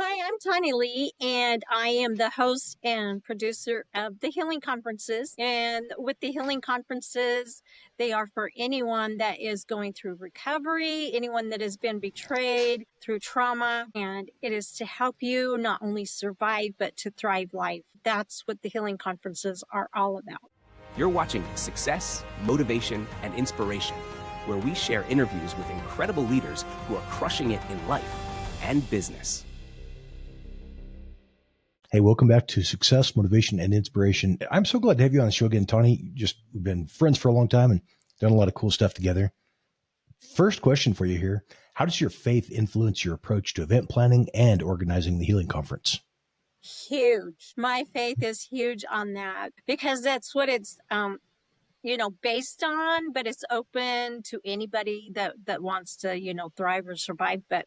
Hi, I'm TonniLea, and I am the host and producer of the Healing Conferences. And with the Healing Conferences, they are for anyone that is going through recovery, anyone that has been betrayed through trauma, and it is to help you not only survive, but to thrive life. That's what the Healing Conferences are all about. You're watching Success, Motivation, and Inspiration, where we share interviews with incredible leaders who are crushing it in life and business. Hey, welcome back to Success, Motivation, and Inspiration. I'm so glad to have you on the show again, Tonni. We've been friends for a long time and done a lot of cool stuff together. First question for you here. How does your faith influence your approach to event planning and organizing the Healing Conference? Huge. My faith is huge on that because that's what it's based on, but it's open to anybody that wants to, thrive or survive. But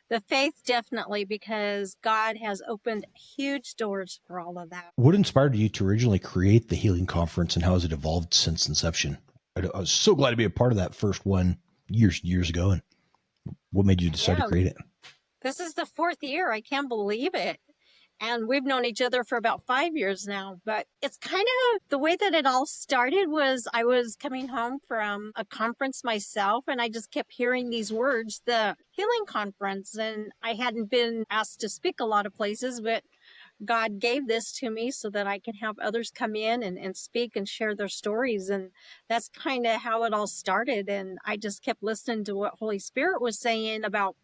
the faith definitely, because God has opened huge doors for all of that. What inspired you to originally create the Healing Conference, and how has it evolved since inception? I was so glad to be a part of that first one years ago. And what made you decide to create it? This is the 4th year. I can't believe it. And we've known each other for about 5 years now. But it's kind of the way that it all started was I was coming home from a conference myself, and I just kept hearing these words, the Healing Conference. And I hadn't been asked to speak a lot of places, but God gave this to me so that I can have others come in and speak and share their stories. And that's kind of how it all started. And I just kept listening to what Holy Spirit was saying about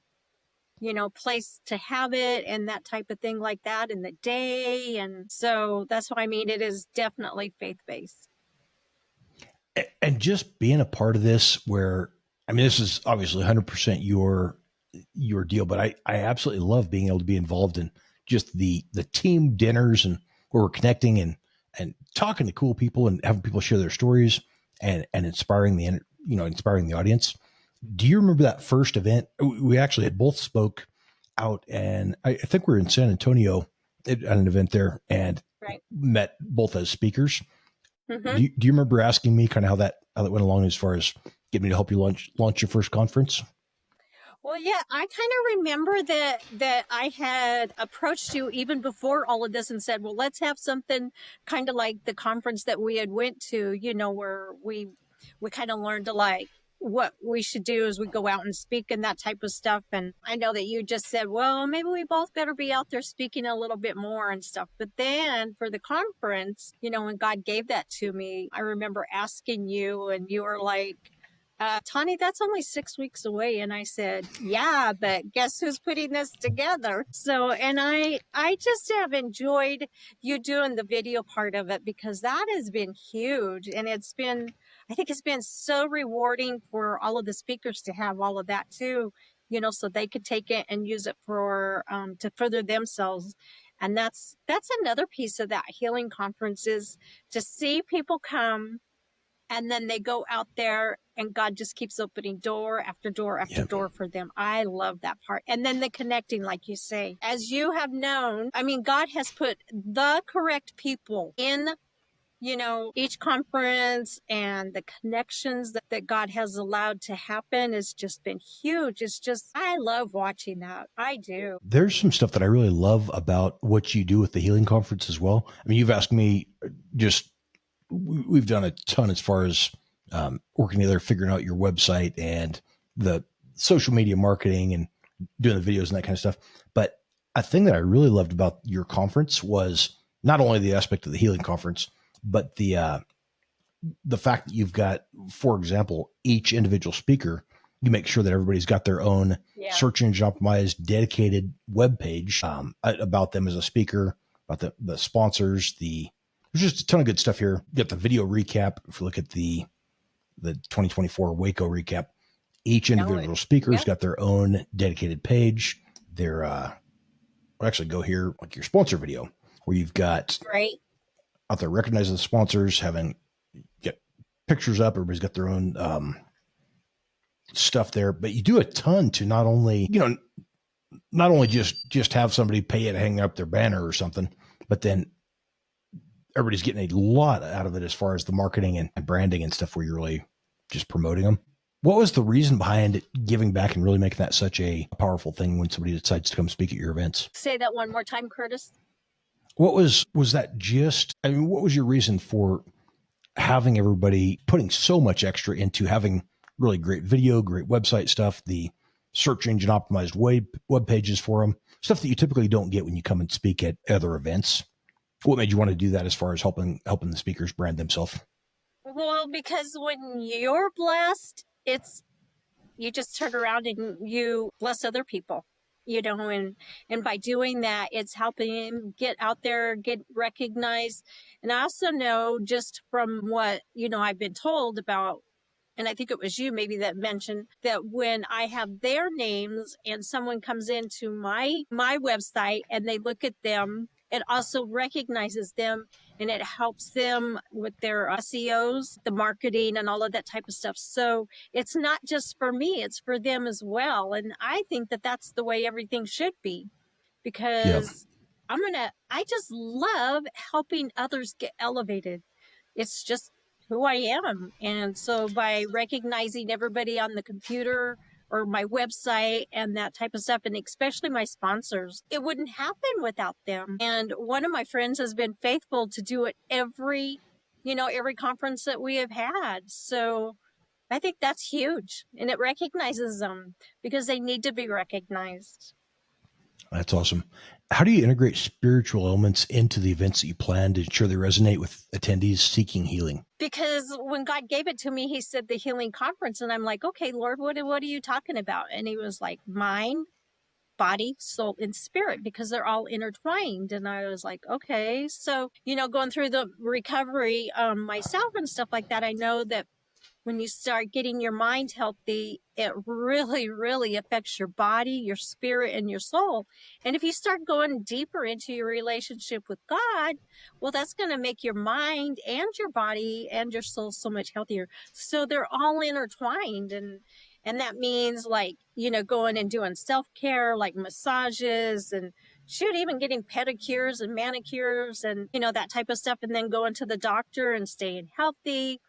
place to have it and that type of thing like that in the day. And so that's what I mean. It is definitely faith-based. And just being a part of this this is obviously 100% your deal, but I absolutely love being able to be involved in just the team dinners and where we're connecting and talking to cool people and having people share their stories and inspiring the audience. Do you remember that first event? We actually had both spoke out, and I think we were in San Antonio at an event there and met both as speakers. Mm-hmm. Do you remember asking me kind of how that went along as far as getting me to help you launch your first conference? Well, yeah, I kind of remember that I had approached you even before all of this and said, well, let's have something kind of like the conference that we had went to, where we kind of learned to like what we should do as we go out and speak and that type of stuff. And I know that you just said, well, maybe we both better be out there speaking a little bit more and stuff. But then for the conference, when God gave that to me, I remember asking you and you were like, Tonni, that's only 6 weeks away. And I said, yeah, but guess who's putting this together? So, and I just have enjoyed you doing the video part of it because that has been huge. And I think it's been so rewarding for all of the speakers to have all of that too, so they could take it and use it for, to further themselves. And that's another piece of that healing conference is to see people come and then they go out there and God just keeps opening door after door after door for them. I love that part. And then the connecting, like you say, as you have known, God has put the correct people in, each conference, and the connections that God has allowed to happen has just been huge. I love watching that. I do. There's some stuff that I really love about what you do with the Healing Conference as well. You've asked me we've done a ton as far as working together, figuring out your website and the social media marketing and doing the videos and that kind of stuff. But a thing that I really loved about your conference was not only the aspect of the Healing Conference, but the fact that you've got, for example, each individual speaker, you make sure that everybody's got their own search engine optimized, dedicated webpage about them as a speaker, about the sponsors, there's just a ton of good stuff here. You got the video recap. If you look at the 2024 Waco recap, each individual speaker's got their own dedicated page. We'll actually go here, like your sponsor video, where you've got out there recognizing the sponsors, get pictures up. Everybody's got their own stuff there, but you do a ton to not only just have somebody pay it to hang up their banner or something, but then everybody's getting a lot out of it as far as the marketing and branding and stuff where you're really just promoting them. What was the reason behind giving back and really making that such a powerful thing when somebody decides to come speak at your events? Say that one more time, Curtis. What was that just, I mean, what was your reason for having everybody putting so much extra into having really great video, great website stuff, the search engine optimized web pages for them, stuff that you typically don't get when you come and speak at other events? What made you want to do that as far as helping the speakers brand themselves? Well, because when you're blessed, it's you just turn around and you bless other people, and by doing that, it's helping him get out there, get recognized. And I also know, just from what I've been told about, and I think it was you maybe that mentioned that when I have their names and someone comes into my website and they look at them, it also recognizes them, and it helps them with their SEOs, the marketing and all of that type of stuff. So it's not just for me, it's for them as well. And I think that that's the way everything should be, Yeah. because I just love helping others get elevated. It's just who I am. And so by recognizing everybody on the computer or my website and that type of stuff, and especially my sponsors, it wouldn't happen without them. And one of my friends has been faithful to do it every conference that we have had. So I think that's huge, and it recognizes them because they need to be recognized. That's awesome. How do you integrate spiritual elements into the events that you plan to ensure they resonate with attendees seeking healing? Because when God gave it to me, he said the healing conference. And I'm like, okay, Lord, what are you talking about? And he was like, mind, body, soul, and spirit, because they're all intertwined. And I was like, okay. So, going through the recovery myself and stuff like that, I know that when you start getting your mind healthy, it really, really affects your body, your spirit, and your soul. And if you start going deeper into your relationship with God, well, that's going to make your mind and your body and your soul so much healthier. So they're all intertwined. And that means, like, going and doing self-care, like massages and shoot, even getting pedicures and manicures and, that type of stuff. And then going to the doctor and staying healthy.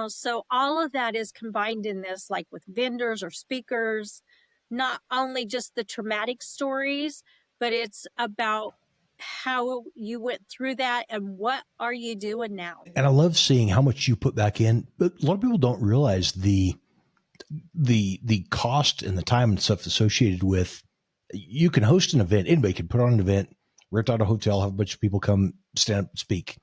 So all of that is combined in this, like with vendors or speakers, not only just the traumatic stories, but it's about how you went through that and what are you doing now. And I love seeing how much you put back in, but a lot of people don't realize the cost and the time and stuff associated with. You can host an event. Anybody can put on an event, rent out a hotel, have a bunch of people come stand up, speak.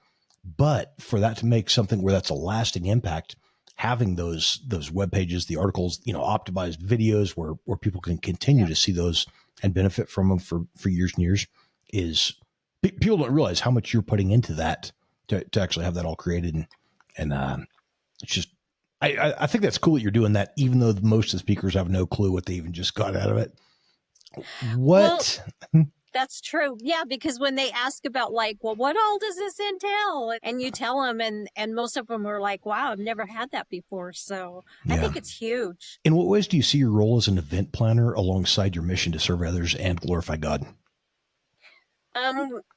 But for that to make something where that's a lasting impact, having those web pages, the articles, optimized videos where people can continue to see those and benefit from them for years and years, is people don't realize how much you're putting into that to actually have that all created. And it's just, I think that's cool that you're doing that, even though most of the speakers have no clue what they even just got out of it. What? Well, that's true. Yeah, because when they ask about, like, well, what all does this entail? And you tell them, and most of them are like, wow, I've never had that before. So I Yeah. think it's huge. In what ways do you see your role as an event planner alongside your mission to serve others and glorify God?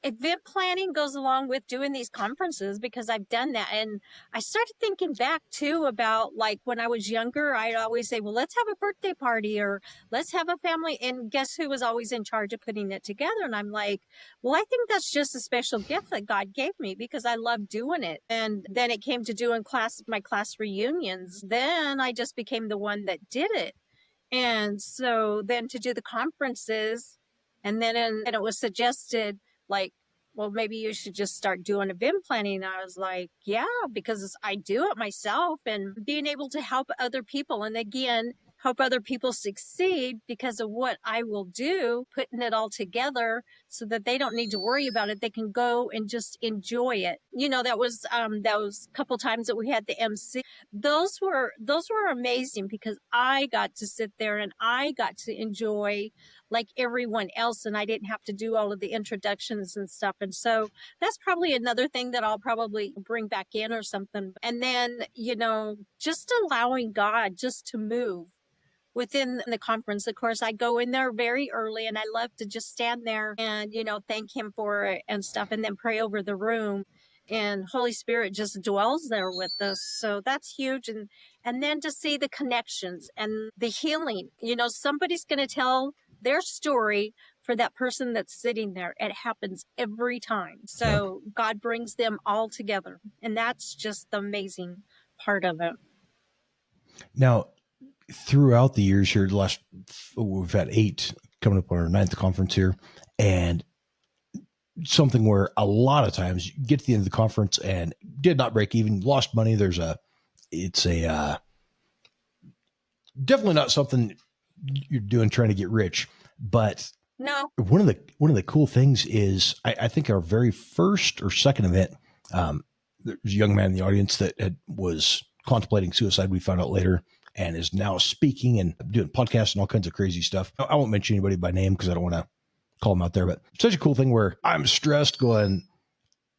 Event planning goes along with doing these conferences, because I've done that. And I started thinking back too about, like, when I was younger, I'd always say, well, let's have a birthday party or let's have a family. And guess who was always in charge of putting it together? And I'm like, well, I think that's just a special gift that God gave me, because I love doing it. And then it came to doing my class reunions. Then I just became the one that did it. And so then to do the conferences, and then and it was suggested, like, well, maybe you should just start doing event planning. And I was like, yeah, because I do it myself, and being able to help other people. And again, help other people succeed because of what I will do, putting it all together so that they don't need to worry about it. They can go and just enjoy it. That was those couple times that we had the MC. Those were amazing, because I got to sit there and I got to enjoy like everyone else, and I didn't have to do all of the introductions and stuff. And so that's probably another thing that I'll probably bring back in or something. And then, just allowing God just to move within the conference. Of course, I go in there very early, and I love to just stand there and, thank him for it and stuff, and then pray over the room. and Holy Spirit just dwells there with us. So that's huge. And then to see the connections and the healing, somebody's going to tell their story for that person that's sitting there. It happens every time. Yeah. So God brings them all together. And that's just the amazing part of it. Now, throughout the years here, we've had 8 coming up on our 9th conference here, and something where a lot of times you get to the end of the conference and did not break even, lost money. It's definitely not something you're doing trying to get rich, but No. one of the cool things is I think our very first or second event, there's a young man in the audience that was contemplating suicide. We found out later, and is now speaking and doing podcasts and all kinds of crazy stuff. I won't mention anybody by name because I don't want to call them out there, but such a cool thing where I'm stressed going,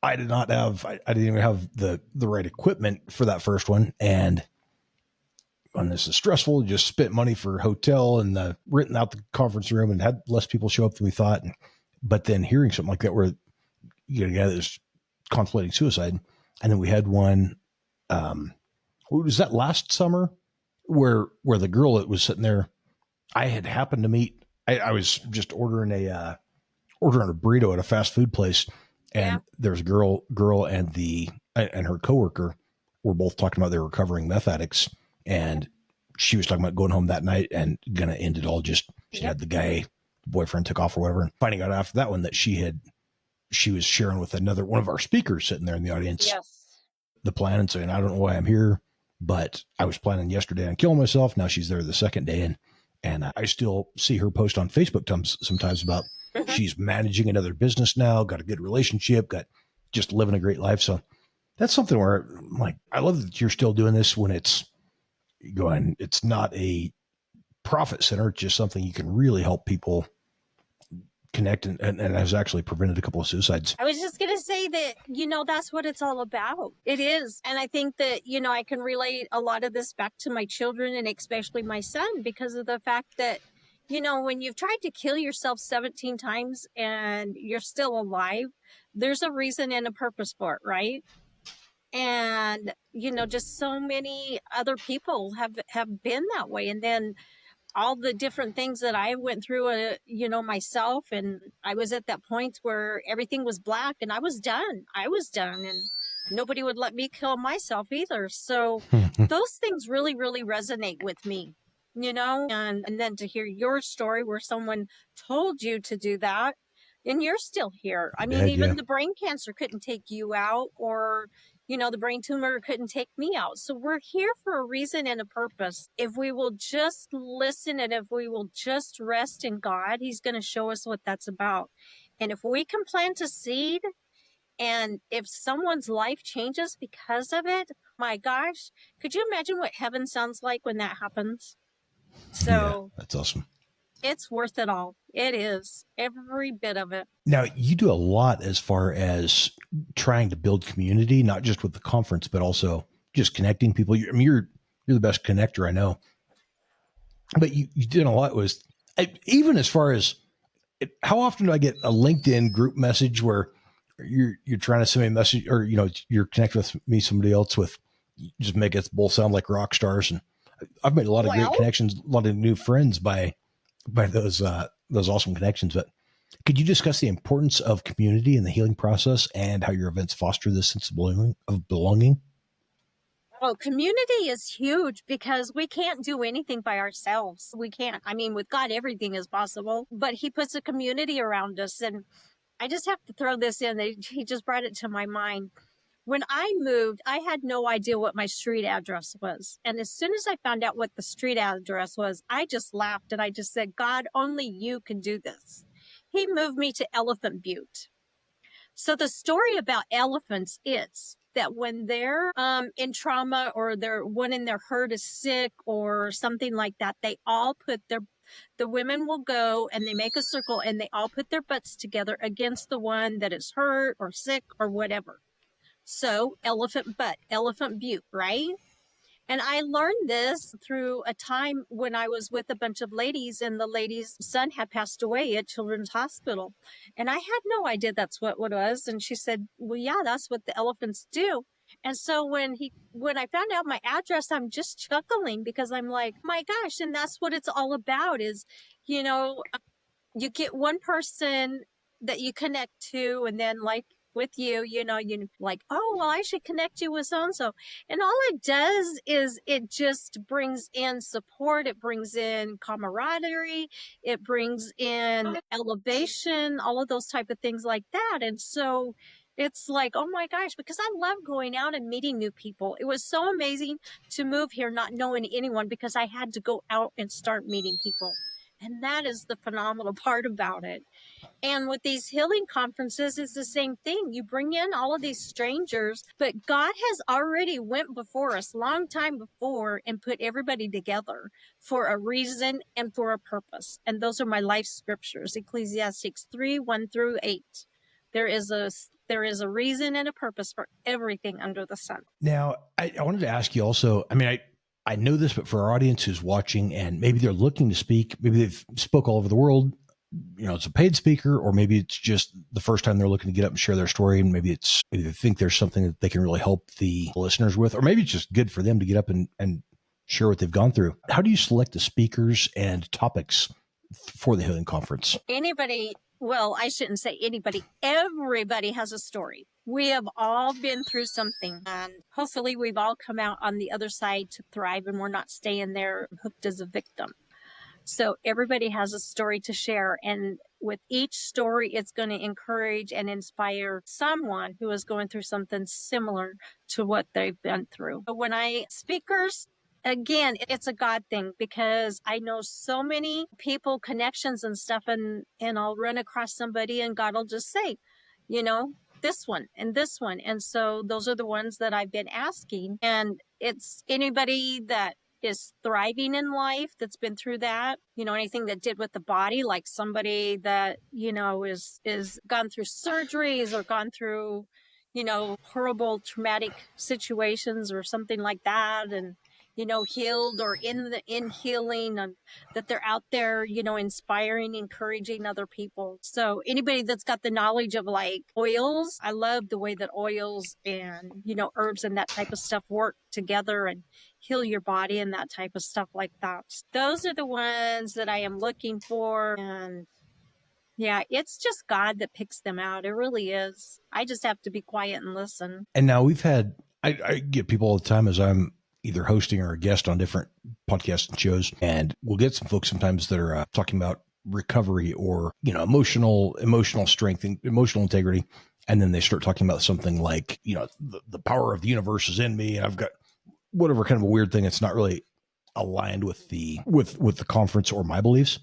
I didn't even have the right equipment for that first one. And this is stressful. Just spent money for hotel and renting out the conference room and had less people show up than we thought. But then hearing something like that, where you get a guy that's contemplating suicide. And then we had one, was that last summer where the girl that was sitting there, I had happened to meet, I was just ordering a burrito at a fast food place. And there's a girl and her coworker were both talking about their recovering meth addicts. And she was talking about going home that night and going to end it all. She had the boyfriend took off or whatever. And finding out after that one that she was sharing with one of our speakers sitting there in the audience, the plan, and saying, I don't know why I'm here, but I was planning yesterday on killing myself. Now she's there the second day. And I still see her post on Facebook sometimes about she's managing another business now, got a good relationship, got just living a great life. So that's something where I'm like, I love that you're still doing this when it's not a profit center. It's just something you can really help people connect and has actually prevented a couple of suicides. I was just going to say that, that's what it's all about. It is. And I think that, I can relate a lot of this back to my children and especially my son because of the fact that, when you've tried to kill yourself 17 times and you're still alive, there's a reason and a purpose for it, right? And, just so many other people have been that way. And then all the different things that I went through, myself. And I was at that point where everything was black and I was done. And nobody would let me kill myself either. So those things really, really resonate with me, and then to hear your story where someone told you to do that and you're still here. I mean, even the brain cancer couldn't take you out, or the brain tumor couldn't take me out. So we're here for a reason and a purpose. If we will just listen and if we will just rest in God, He's going to show us what that's about. And if we can plant a seed, and if someone's life changes because of it, my gosh, could you imagine what heaven sounds like when that happens? So that's awesome. It's worth it all. It is. Every bit of it. Now, you do a lot as far as trying to build community, not just with the conference, but also just connecting people. You're the best connector I know. But you did a lot even as far as how often do I get a LinkedIn group message where you're trying to send me a message, or you're connecting with me, somebody else, with just make us both sound like rock stars. And I've made a lot of great connections, a lot of new friends by those awesome connections. But could you discuss the importance of community in the healing process and how your events foster this sense of belonging? Oh, community is huge because we can't do anything by ourselves. We can't. I mean, with God, everything is possible, but He puts a community around us. And I just have to throw this in. He just brought it to my mind. When I moved, I had no idea what my street address was. And as soon as I found out what the street address was, I just laughed and I just said, God, only you can do this. He moved me to Elephant Butte. So the story about elephants is that when they're in trauma, or one in their herd is sick or something like that, they all put the women will go and they make a circle and they all put their butts together against the one that is hurt or sick or whatever. So Elephant Butte, right? And I learned this through a time when I was with a bunch of ladies, and the lady's son had passed away at Children's Hospital. And I had no idea that's what it was. And she said, well, yeah, that's what the elephants do. And so when I found out my address, I'm just chuckling because I'm like, my gosh, and that's what it's all about is, you know, you get one person that you connect to, and then like with you, you know, you like, oh, well, I should connect you with so and so. And all it does is it just brings in support, it brings in camaraderie, it brings in elevation, all of those type of things like that. And so it's like, oh my gosh, because I love going out and meeting new people. It was so amazing to move here not knowing anyone because I had to go out and start meeting people. And that is the phenomenal part about it. And with these healing conferences, it's the same thing. You bring in all of these strangers, but God has already went before us long time before and put everybody together for a reason and for a purpose. And those are my life scriptures, Ecclesiastes 3:1-8. There is a reason and a purpose for everything under the sun. Now, I wanted to ask you also, I mean, I know this, but for our audience who's watching and maybe they're looking to speak, maybe they've spoke all over the world, you know, it's a paid speaker, or maybe it's just the first time they're looking to get up and share their story. And maybe they think there's something that they can really help the listeners with, or maybe it's just good for them to get up and share what they've gone through. How do you select the speakers and topics for the healing conference? Anybody, well, I shouldn't say anybody, everybody has a story. We have all been through something, and hopefully we've all come out on the other side to thrive, and we're not staying there hooked as a victim. So everybody has a story to share, and with each story, it's going to encourage and inspire someone who is going through something similar to what they've been through. But when speakers, again, it's a God thing because I know so many people, connections and stuff, and I'll run across somebody and God will just say, you know, this one and this one. And so those are the ones that I've been asking. And it's anybody that is thriving in life that's been through that, you know, anything that did with the body, like somebody that, you know, is gone through surgeries or gone through, you know, horrible traumatic situations or something like that, and you know, healed or in healing, and that they're out there, you know, inspiring, encouraging other people. So anybody that's got the knowledge of like oils, I love the way that oils and, you know, herbs and that type of stuff work together and heal your body and that type of stuff like that. Those are the ones that I am looking for. And yeah, it's just God that picks them out. It really is. I just have to be quiet and listen. And now I get people all the time as I'm either hosting or a guest on different podcasts and shows. And we'll get some folks sometimes that are talking about recovery or, you know, emotional strength and emotional integrity. And then they start talking about something like, you know, the power of the universe is in me. And I've got whatever kind of a weird thing that's not really aligned with the conference or my beliefs.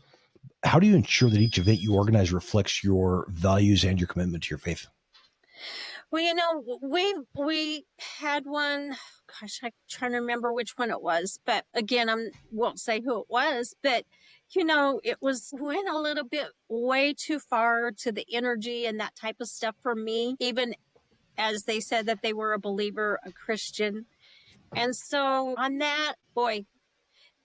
How do you ensure that each event you organize reflects your values and your commitment to your faith? Well, you know, we had one, gosh, I'm trying to remember which one it was, but again, I won't say who it was, but you know, went a little bit way too far to the energy and that type of stuff for me, even as they said that they were a believer, a Christian. And so on that, boy,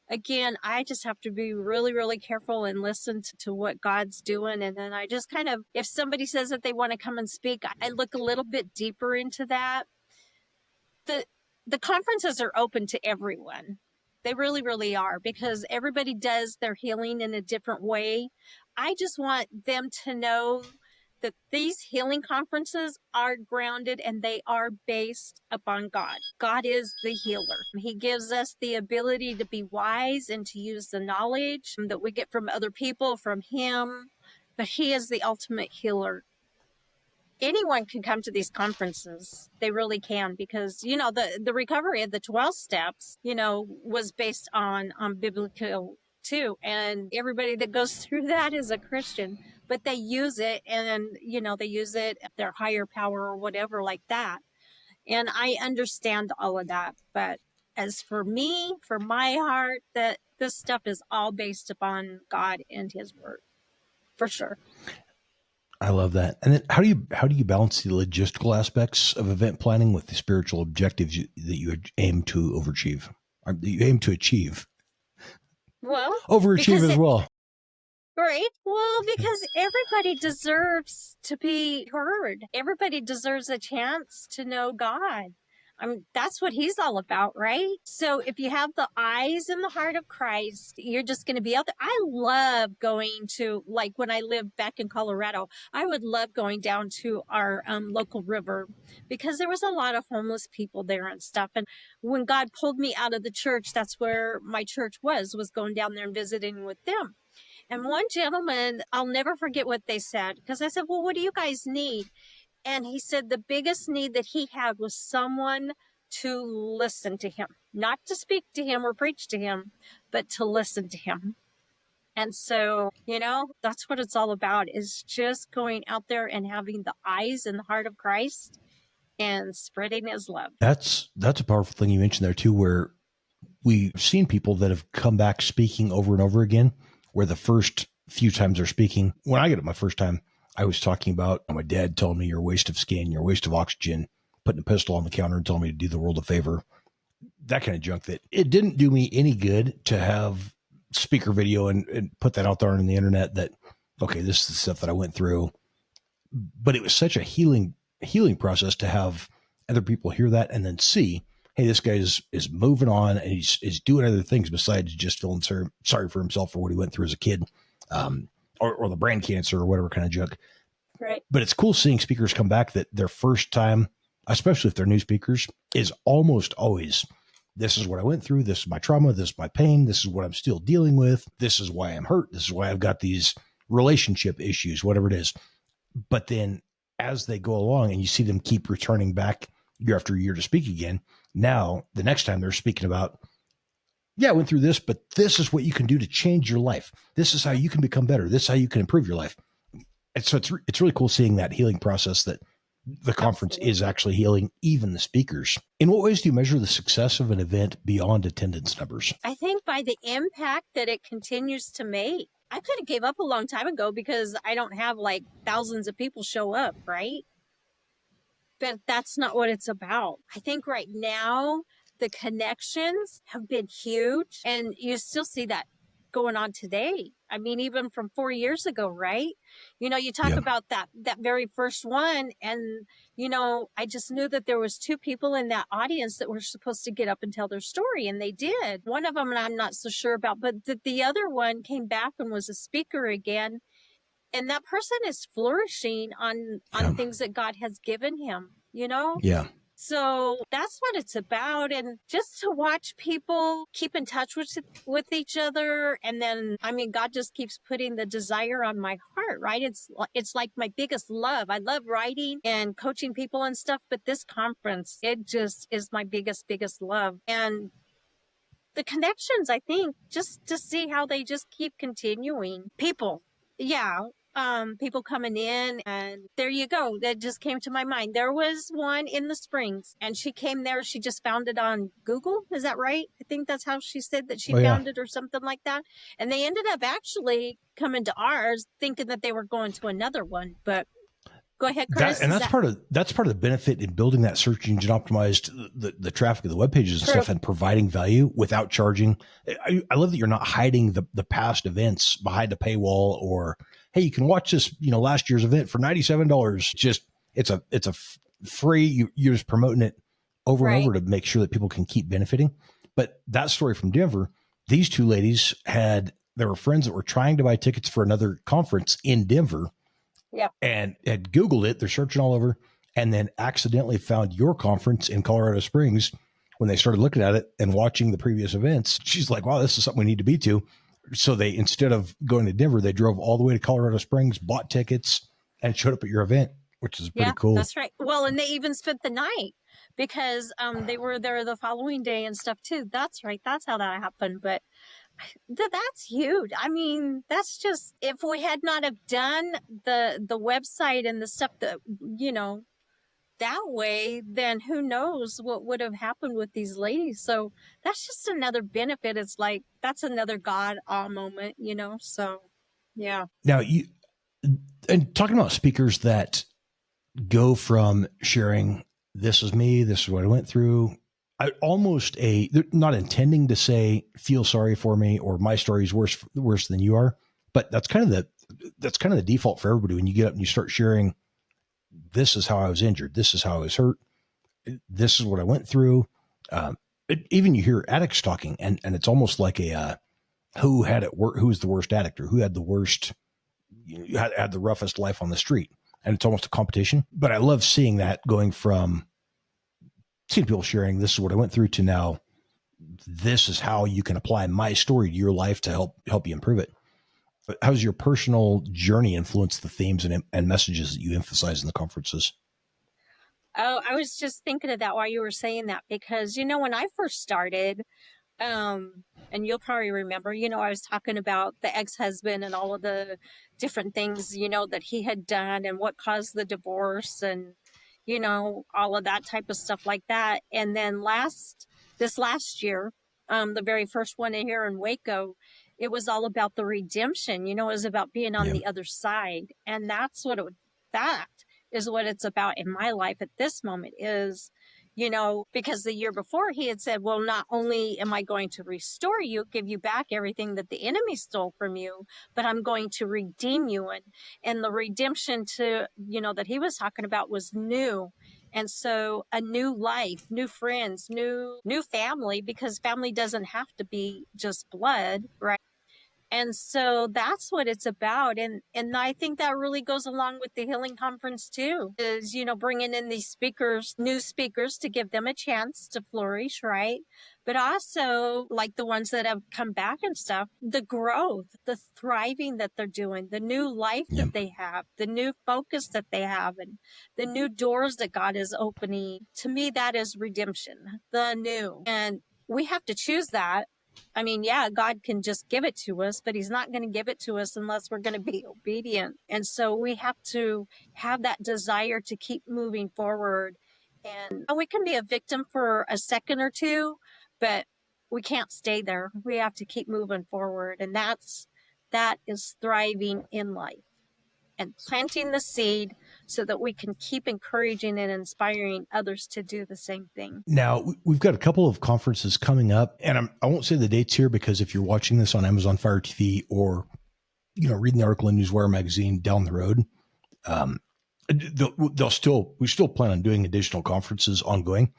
again, I just have to be really, really careful and listen to what God's doing. And then I just kind of, if somebody says that they want to come and speak, I look a little bit deeper into that. The conferences are open to everyone. They really, really are, because everybody does their healing in a different way. I just want them to know that these healing conferences are grounded and they are based upon God. God is the healer. He gives us the ability to be wise and to use the knowledge that we get from other people, from Him, but He is the ultimate healer. Anyone can come to these conferences. They really can, because, you know, the recovery of the 12 steps, you know, was based on biblical too. And everybody that goes through that is a Christian, but they use it, and, you know, they use it at their higher power or whatever like that. And I understand all of that. But as for me, for my heart, that this stuff is all based upon God and His word, for sure. I love that. And then how do you balance the logistical aspects of event planning with the spiritual objectives that you aim to overachieve? You aim to achieve. Well, Overachieve as well. right. Well, because everybody deserves to be heard. Everybody deserves a chance to know God. That's what he's all about, right? So if you have the eyes and the heart of Christ, you're just going to be out there. I love going to, like when I lived back in Colorado, I would love going down to our local river because there was a lot of homeless people there and stuff. And when God pulled me out of the church, that's where my church was going down there and visiting with them. And one gentleman, I'll never forget what they said, because I said, well, what do you guys need? And he said the biggest need that he had was someone to listen to him, not to speak to him or preach to him, but to listen to him. And so, that's what it's all about, is just going out there and having the eyes and the heart of Christ and spreading his love. That's a powerful thing you mentioned there too, where we've seen people that have come back speaking over and over again, where the first few times they're speaking, when I get it my first time, I was talking about my dad told me you're a waste of skin, you're a waste of oxygen, putting a pistol on the counter and telling me to do the world a favor. That kind of junk that it didn't do me any good to have speaker video and put that out there on the internet that, okay, this is the stuff that I went through. But it was such a healing process to have other people hear that and then see, hey, this guy is moving on and he's doing other things besides just feeling sorry for himself for what he went through as a kid, or the brain cancer or whatever kind of junk. Right. But it's cool seeing speakers come back that their first time, especially if they're new speakers, is almost always, this is what I went through. This is my trauma. This is my pain. This is what I'm still dealing with. This is why I'm hurt. This is why I've got these relationship issues, whatever it is. But then as they go along and you see them keep returning back year after year to speak again, now the next time they're speaking about, yeah, I went through this, but this is what you can do to change your life. This is how you can become better. This is how you can improve your life. And so it's really cool seeing that healing process, that the conference is actually healing even the speakers. In what ways do you measure the success of an event beyond attendance numbers? I think by the impact that it continues to make. I could have gave up a long time ago because I don't have like thousands of people show up, right? But that's not what it's about. I think right now the connections have been huge, and you still see that going on today. I mean, even from 4 years ago, right? You talk about that very first one, and I just knew that there was two people in that audience that were supposed to get up and tell their story, and they did. One of them I'm not so sure about, but the other one came back and was a speaker again, and that person is flourishing on things that God has given him, Yeah. So that's what it's about. And just to watch people keep in touch with each other. And then, God just keeps putting the desire on my heart, right? It's like my biggest love. I love writing and coaching people and stuff, but this conference, it just is my biggest love. And the connections, I think, just to see how they just keep continuing. People. Yeah. People coming in, and there you go. That just came to my mind. There was one in the Springs, and she came there. She just found it on Google. Is that right? I think that's how she said that she found it, or something like that. And they ended up actually coming to ours, thinking that they were going to another one. But go ahead, Chris. That's part of the benefit in building that search engine optimized the traffic of the web pages and stuff, and providing value without charging. I love that you're not hiding the past events behind a paywall, or, hey, you can watch this, last year's event for $97. Just it's a free. You're just promoting it over and over to make sure that people can keep benefiting. But that story from Denver, these two ladies there were friends that were trying to buy tickets for another conference in Denver. Yeah. And had Googled it. They're searching all over, and then accidentally found your conference in Colorado Springs. When they started looking at it and watching the previous events, she's like, wow, this is something we need to be to. So they, instead of going to Denver, they drove all the way to Colorado Springs, bought tickets, and showed up at your event, which is pretty cool. That's right. Well, and they even spent the night because they were there the following day and stuff too. That's right. That's how that happened. But that's huge. That's just, if we had not have done the website and the stuff that, that way, then who knows what would have happened with these ladies. So that's just another benefit. It's like, that's another God moment, so yeah. Now and talking about speakers that go from sharing, this is me, this is what I went through, I almost they're not intending to say feel sorry for me or my story is worse than you are, but that's kind of the default for everybody when you get up and you start sharing. This is how I was injured. This is how I was hurt. This is what I went through. Even you hear addicts talking, and it's almost like a who had it work, who was the worst addict, or who had the worst, had the roughest life on the street, and it's almost a competition. But I love seeing that going from seeing people sharing this is what I went through to now this is how you can apply my story to your life to help you improve it. But how's your personal journey influenced the themes and messages that you emphasize in the conferences? Oh, I was just thinking of that while you were saying that, because, when I first started, and you'll probably remember, I was talking about the ex-husband and all of the different things, that he had done and what caused the divorce and, all of that type of stuff like that. And then this last year, the very first one here in Waco, it was all about the redemption, it was about being on the other side. And that is what it's about in my life at this moment is, because the year before he had said, well, not only am I going to restore you, give you back everything that the enemy stole from you, but I'm going to redeem you. And the redemption that he was talking about was new. And so a new life, new friends, new family, because family doesn't have to be just blood, right? And so that's what it's about. And I think that really goes along with the healing conference too, is, bringing in these speakers, new speakers to give them a chance to flourish, right? But also like the ones that have come back and stuff, the growth, the thriving that they're doing, the new life that they have, the new focus that they have, and the new doors that God is opening. To me, that is redemption, the new. And we have to choose that. I mean, yeah, God can just give it to us, but he's not going to give it to us unless we're going to be obedient. And so we have to have that desire to keep moving forward. And we can be a victim for a second or two, but we can't stay there. We have to keep moving forward. And that is thriving in life and planting the seed so that we can keep encouraging and inspiring others to do the same thing. Now, we've got a couple of conferences coming up, and I won't say the dates here because if you're watching this on Amazon Fire TV or, reading the article in Newswire magazine down the road, we still plan on doing additional conferences ongoing.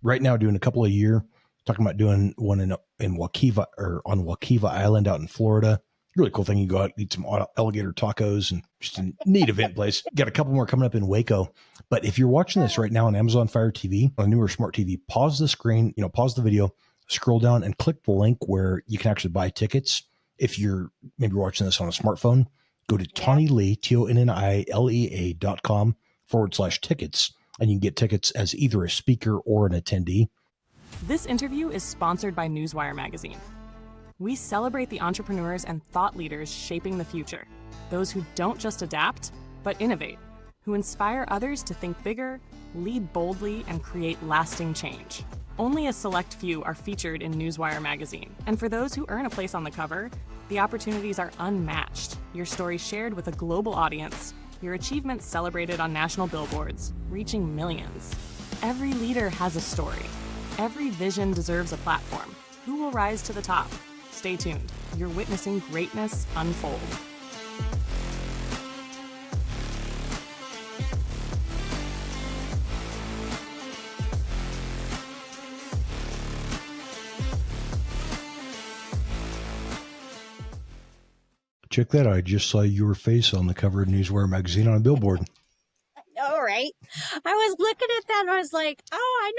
Right now, doing a couple a year, talking about doing one in Wakiva or on Wakiva Island out in Florida. Really cool thing. You go out, eat some alligator tacos, and just a neat event place. Got a couple more coming up in Waco. But if you're watching this right now on Amazon Fire TV, on a newer smart TV, pause the screen, pause the video, scroll down and click the link where you can actually buy tickets. If you're maybe watching this on a smartphone, go to TonniLea, TonniLea.com/tickets, and you can get tickets as either a speaker or an attendee. This interview is sponsored by Newswire magazine. We celebrate the entrepreneurs and thought leaders shaping the future. Those who don't just adapt, but innovate. Who inspire others to think bigger, lead boldly, and create lasting change. Only a select few are featured in Newswire magazine. And for those who earn a place on the cover, the opportunities are unmatched. Your story shared with a global audience. Your achievements celebrated on national billboards, reaching millions. Every leader has a story. Every vision deserves a platform. Who will rise to the top? Stay tuned. You're witnessing greatness unfold. Check that out. I just saw your face on the cover of Newswire magazine on a billboard. All right. I was looking at that and I was like, oh, I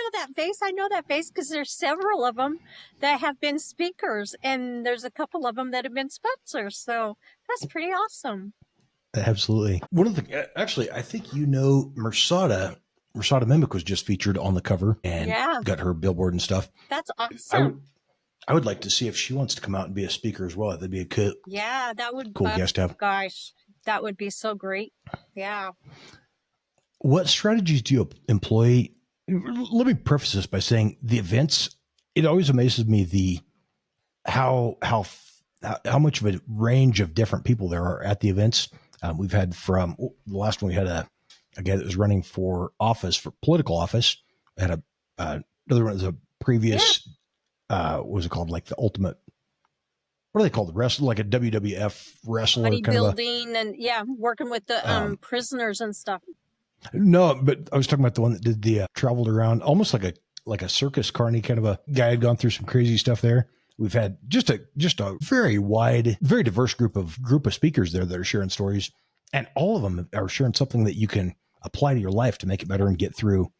know that face because there's several of them that have been speakers and there's a couple of them that have been sponsors. So that's pretty awesome. Absolutely. One of the, actually, I think Mersada Mimic was just featured on the cover and got her billboard and stuff. That's awesome. I would like to see if she wants to come out and be a speaker as well. That'd be a cool guest to have. Gosh, that would be so great. Yeah. What strategies do you employ? Let me preface this by saying the events, it always amazes me how much of a range of different people there are at the events. We've had from the last one, we had a guy that was running for political office. We had another one that was a previous, what was it called? Like the ultimate, what are they called? The wrestler, like a WWF wrestler kind of a. Bodybuilding and working with the prisoners and stuff. No, but I was talking about the one that did the traveled around almost like a circus carny kind of a guy, had gone through some crazy stuff there. We've had just a very wide, very diverse group of speakers there that are sharing stories, and all of them are sharing something that you can apply to your life to make it better and get through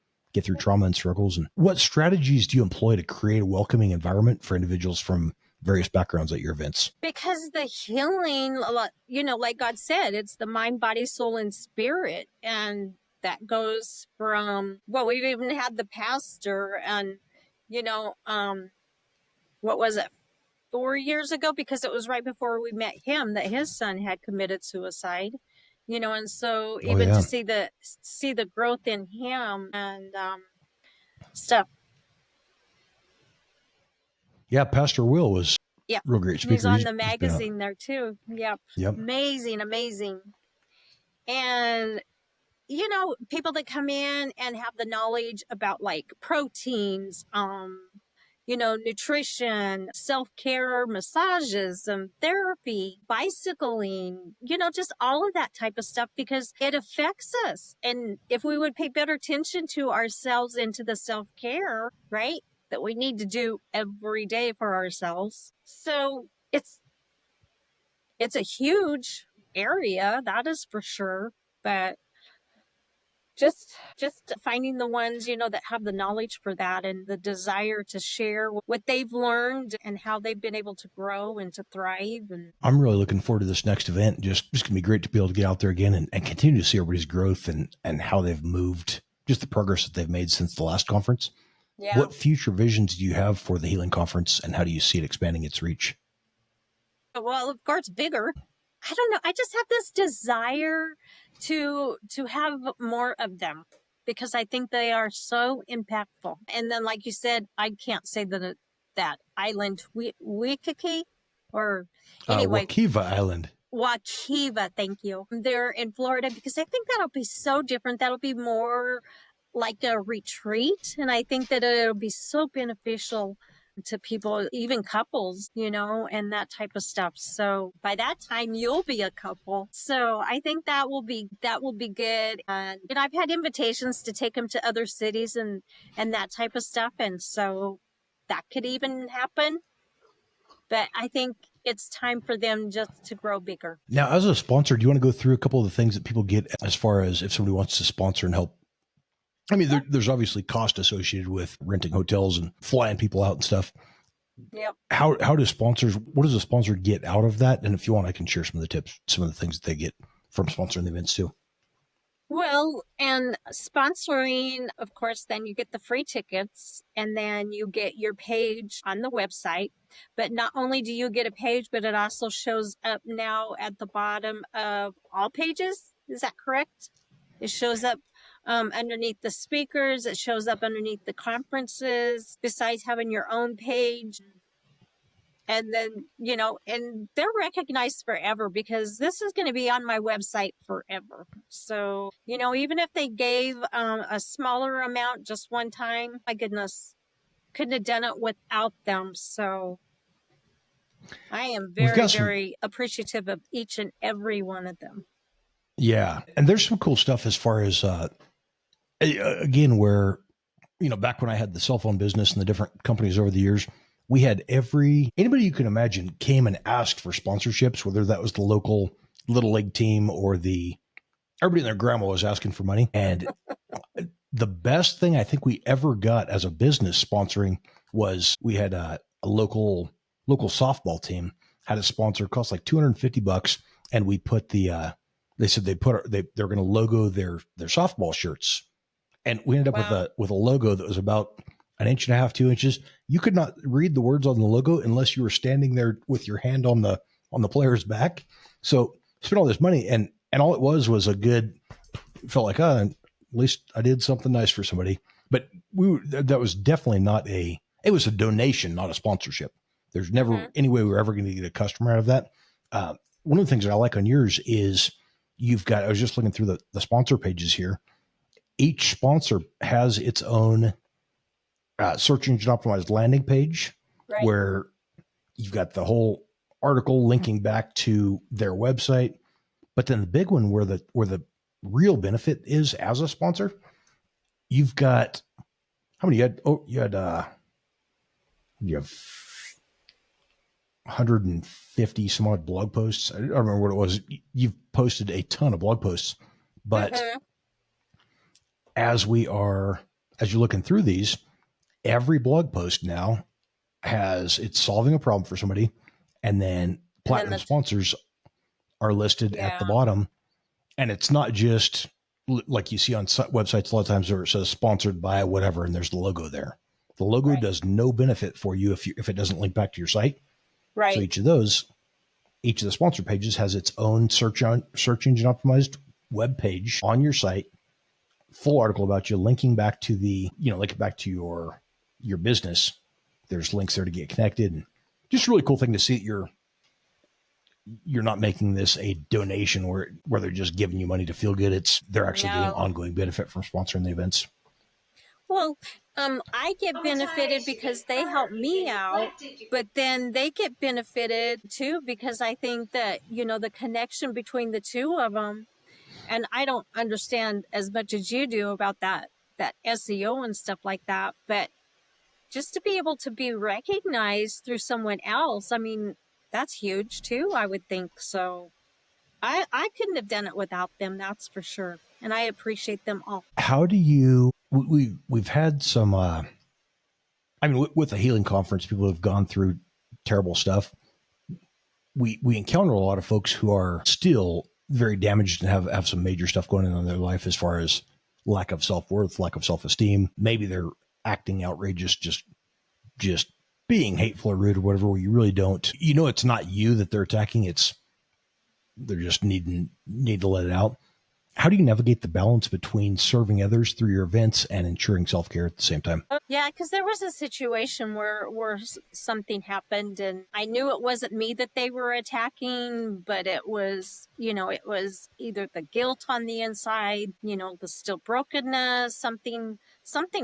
trauma and struggles. And what strategies do you employ to create a welcoming environment for individuals from various backgrounds at your events? Because the healing, like God said, it's the mind, body, soul, and spirit. And that goes from, we've even had the pastor and, what was it, 4 years ago? Because it was right before we met him that his son had committed suicide, and so even to see the growth in him and stuff. Yeah, Pastor Will was real great speaker. He's on the magazine there too. Yep. Amazing. And people that come in and have the knowledge about like proteins, nutrition, self-care, massages, therapy, bicycling, just all of that type of stuff, because it affects us. And if we would pay better attention to ourselves and to the self-care, right, that we need to do every day for ourselves. So it's a huge area, that is for sure. But just finding the ones, that have the knowledge for that and the desire to share what they've learned and how they've been able to grow and to thrive. And I'm really looking forward to this next event. Just gonna be great to be able to get out there again and continue to see everybody's growth and how they've moved, just the progress that they've made since the last conference. Yeah. What future visions do you have for the Healing Conference, and how do you see it expanding its reach? Well, of course, bigger. I don't know. I just have this desire to have more of them, because I think they are so impactful. And then, like you said, I can't say that island, Waikiki, or anyway, Wakiva Island. Wakiva, thank you. They're in Florida, because I think that'll be so different. That'll be more like a retreat. And I think that it'll be so beneficial to people, even couples, and that type of stuff. So by that time you'll be a couple. So I think that will be good. And I've had invitations to take them to other cities and that type of stuff. And so that could even happen. But I think it's time for them just to grow bigger. Now, as a sponsor, do you want to go through a couple of the things that people get as far as if somebody wants to sponsor and help? I mean, there's obviously cost associated with renting hotels and flying people out and stuff. Yep. What does a sponsor get out of that? And if you want, I can share some of the tips, some of the things that they get from sponsoring the events too. Well, and sponsoring, of course, then you get the free tickets, and then you get your page on the website. But not only do you get a page, but it also shows up now at the bottom of all pages. Is that correct? It shows up underneath the speakers. It shows up underneath the conferences, besides having your own page. And then, and they're recognized forever, because this is going to be on my website forever. So, even if they gave a smaller amount just one time, my goodness, couldn't have done it without them. So I am very appreciative of each and every one of them. Yeah. And there's some cool stuff as far as, again, where, back when I had the cell phone business and the different companies over the years, we had anybody you can imagine came and asked for sponsorships, whether that was the local little league team or everybody and their grandma was asking for money. And the best thing I think we ever got as a business sponsoring was we had a local softball team had a sponsor. It cost like $250. And we put they said they're going to logo their softball shirts. And we ended up with a logo that was about 1.5 inches, 2 inches. You could not read the words on the logo unless you were standing there with your hand on the player's back. So spent all this money, and all it was a good, felt like, at least I did something nice for somebody. But that was definitely it was a donation, not a sponsorship. There's never any way we're ever going to get a customer out of that. One of the things that I like on yours is I was just looking through the sponsor pages here. Each sponsor has its own search engine optimized landing page, Right. where you've got the whole article linking back to their website. But then the big one where the real benefit is as a sponsor, you've got how many you have 150 some odd blog posts. I don't remember what it was. You've posted a ton of blog posts, but as you're looking through these, every blog post now it's solving a problem for somebody, and then platinum sponsors are listed at the bottom. And it's not just like you see on websites a lot of times where it says sponsored by whatever, and there's the logo there. The logo does no benefit for you if it doesn't link back to your site. Right. So each of the sponsor pages has its own search engine optimized web page on your site, full article about you, linking back to your business. There's links there to get connected, and just a really cool thing to see that you're not making this a donation where they're just giving you money to feel good. They're actually getting ongoing benefit from sponsoring the events. Well, I get benefited because they help me out, but then they get benefited too because I think that, the connection between the two of them, and I don't understand as much as you do about that SEO and stuff like that, but just to be able to be recognized through someone else, I mean, that's huge too, I would think. So I couldn't have done it without them, that's for sure. And I appreciate them all. How do you, we've had some, with the healing conference, people have gone through terrible stuff. We encounter a lot of folks who are still very damaged and have some major stuff going on in their life as far as lack of self-worth, lack of self-esteem. Maybe they're acting outrageous, just being hateful or rude or whatever, where you really don't, it's not you that they're attacking. They're just need to let it out. How do you navigate the balance between serving others through your events and ensuring self-care at the same time? Yeah, because there was a situation where something happened, and I knew it wasn't me that they were attacking, but it was, it was either the guilt on the inside, the still brokenness, something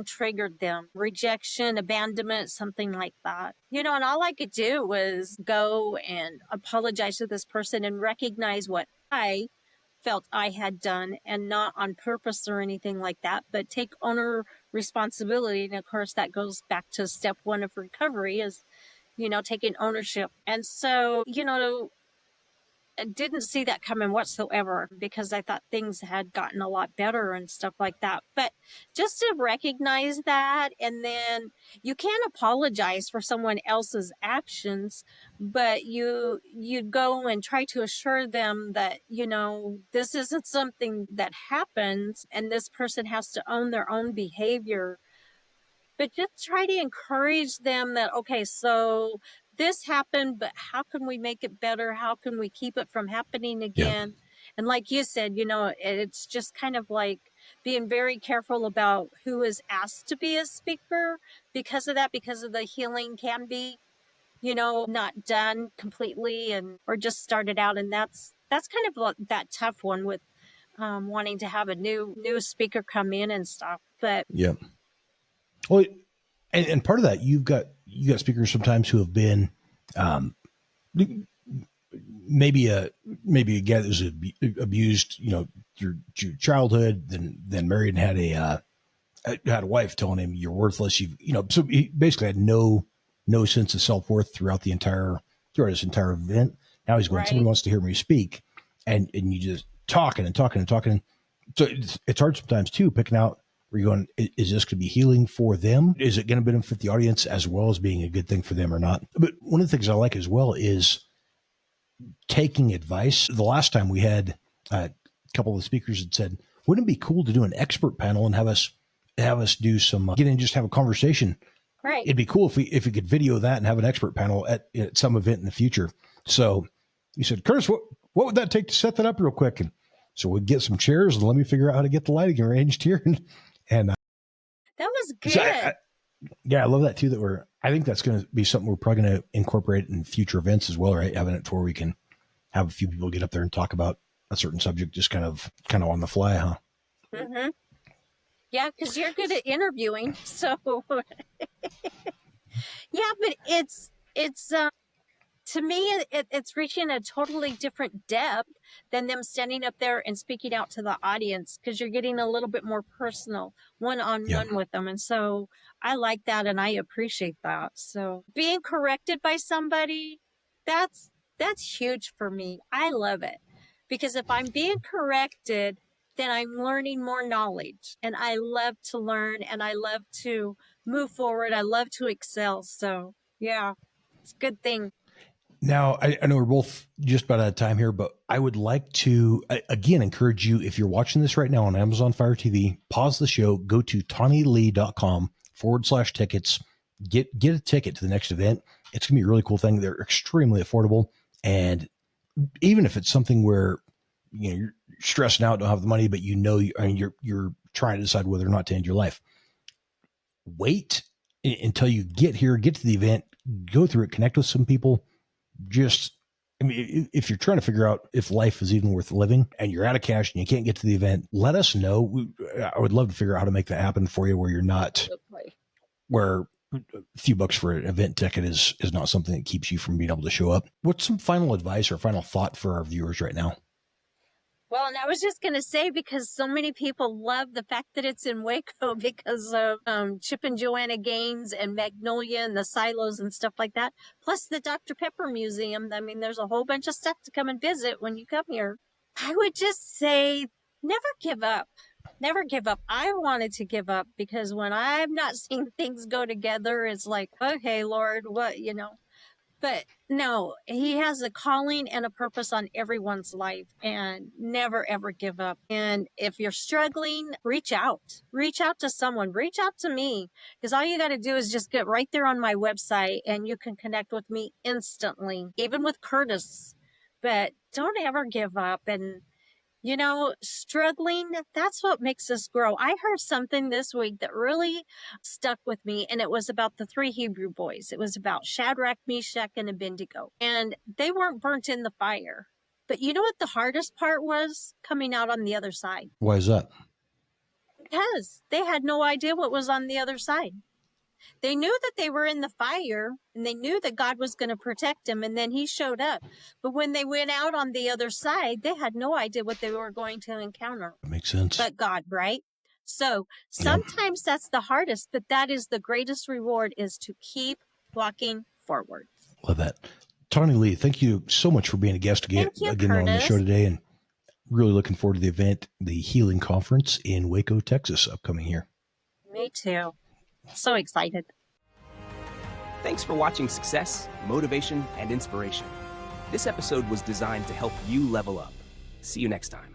triggered them, rejection, abandonment, something like that. And all I could do was go and apologize to this person and recognize what I felt I had done, and not on purpose or anything like that, but take responsibility. And of course that goes back to step one of recovery is, taking ownership. And so, I didn't see that coming whatsoever because I thought things had gotten a lot better and stuff like that. But just to recognize that, and then you can't apologize for someone else's actions, but you go and try to assure them that, this isn't something that happens and this person has to own their own behavior. But just try to encourage them that, okay, so this happened, but how can we make it better? How can we keep it from happening again? Yeah. And like you said, it's just kind of like being very careful about who is asked to be a speaker because of the healing can be, not done completely or just started out. And that's kind of that tough one with wanting to have a new speaker come in and stuff. But yeah. Well, and part of that, you got speakers sometimes who have been, maybe a guy that was abused, your childhood, then married and had a wife telling him you're worthless. So he basically had no sense of self-worth throughout this entire event. Now he's going, right. Somebody wants to hear me speak, and you just talking. So it's hard sometimes too, picking out. Where you're going, is this going to be healing for them? Is it going to benefit the audience as well as being a good thing for them or not? But one of the things I like as well is taking advice. The last time we had a couple of the speakers had said, wouldn't it be cool to do an expert panel and have us do some, get in and just have a conversation? Right. It'd be cool if we could video that and have an expert panel at some event in the future. So you said, Curtis, what would that take to set that up real quick? And so we'd get some chairs and let me figure out how to get the lighting arranged here. And that was good. So I love that too. I think that's going to be something we're probably going to incorporate in future events as well, right? Having it to where we can have a few people get up there and talk about a certain subject, just kind of on the fly, huh? Mm-hmm. Yeah, because you're good at interviewing. So, yeah, but it's to me, it's reaching a totally different depth than them standing up there and speaking out to the audience because you're getting a little bit more personal, one on Yeah. one with them. And so I like that and I appreciate that. So being corrected by somebody, that's that's huge for me. I love it because if I'm being corrected, then I'm learning more knowledge and I love to learn and I love to move forward. I love to excel. So yeah, it's a good thing. Now, I know we're both just about out of time here, but I would like to, again, encourage you, if you're watching this right now on Amazon Fire TV, pause the show, go to TonniLea.com/tickets, get a ticket to the next event. It's going to be a really cool thing. They're extremely affordable. And even if it's something where, you're stressing out, don't have the money, but you're trying to decide whether or not to end your life, wait until you get here, get to the event, go through it, connect with some people. If you're trying to figure out if life is even worth living and you're out of cash and you can't get to the event, let us know. I would love to figure out how to make that happen for you where you're not, where a few bucks for an event ticket is not something that keeps you from being able to show up. What's some final advice or final thought for our viewers right now? Well, and I was just going to say, because so many people love the fact that it's in Waco because of Chip and Joanna Gaines and Magnolia and the silos and stuff like that. Plus the Dr. Pepper Museum. I mean, there's a whole bunch of stuff to come and visit when you come here. I would just say, never give up. Never give up. I wanted to give up because when I'm not seeing things go together, it's like, okay, Lord, what, But no, he has a calling and a purpose on everyone's life, and never ever give up. And if you're struggling, reach out. Reach out to someone. Reach out to me, because all you got to do is just get right there on my website and you can connect with me instantly, even with Curtis. But don't ever give up. And struggling, that's what makes us grow. I heard something this week that really stuck with me, and it was about the three Hebrew boys. It was about Shadrach, Meshach, and Abednego, and they weren't burnt in the fire. But you know what the hardest part was? Coming out on the other side. Why is that? Because they had no idea what was on the other side. They knew that they were in the fire and they knew that God was going to protect them, and then he showed up. But when they went out on the other side, they had no idea what they were going to encounter. That makes sense. But God, right? So sometimes that's the hardest, but that is the greatest reward, is to keep walking forward. Love that. TonniLea, thank you so much for being a guest again on the show today, and really looking forward to the event, the Healing Conference in Waco, Texas, upcoming here. Me too. So excited. Thanks for watching Success, Motivation, and Inspiration. This episode was designed to help you level up. See you next time.